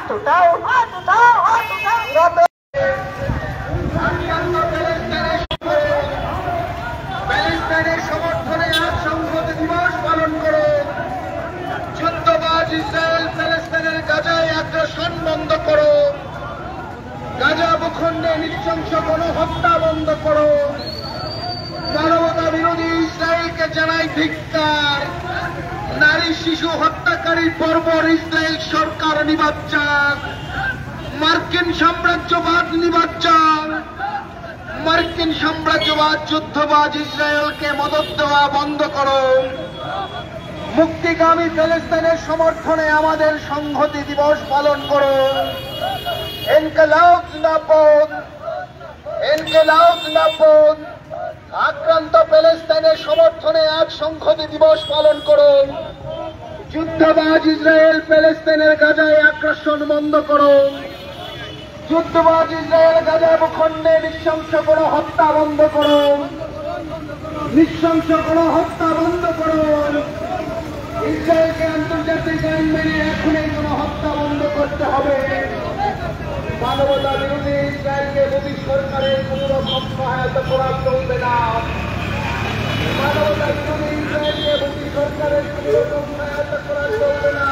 হাত উঠাও, হাত উঠাও, হাত উঠাও। প্যালেস্টাইনের সমর্থনে আজ সংহতি দিবস পালন করে যুদ্ধবাজ ইসরায়েল প্যালেস্টাইনের গাজায় আগ্রাসন বন্ধ করো, গাজা ভূখণ্ডে নৃশংস গণহত্যা বন্ধ করো, মানবতা বিরোধী ইসরায়েলকে জানাই ধিক্কার, নারী শিশু হত্যাকারী বর্বর ইসরায়েল সরকার নিবাদ চাক, মার্কিন সাম্রাজ্যবাদ নিবাদ চাক, মার্কিন সাম্রাজ্যবাদ যুদ্ধবাজ ইসরায়েলকে মদদ দেওয়া বন্ধ করো, মুক্তিগামী প্যালেস্টাইনের সমর্থনে আমাদের সংহতি দিবস পালন করো। ইনকিলাব জিন্দাবাদ, ইনকিলাব জিন্দাবাদ। আক্রান্ত প্যালেস্টাইনের সমর্থনে আজ সংহতি দিবস পালন করো। যুদ্ধবাজ ইসরায়েল প্যালেস্টাইনের গাজায় আগ্রাসন বন্ধ করো। যুদ্ধবাজ ইসরায়েল গাজা ভূখণ্ডে নৃশংস কোনো হত্যা বন্ধ করো, নৃশংস কোনো হত্যা বন্ধ করো। ইসরায়েলকে আন্তর্জাতিক আইন মেনে এখনই কোনো হত্যা বন্ধ করতে হবে। মানবতা বিরোধী ইসরায়েলকে মোদী সরকারের কোন রকম সহায়তা করা চলবে না। মানবতা বিরোধী ইসরায়েলকে মোদী সরকারের কোন রকম সহায়তা করা চলবে না।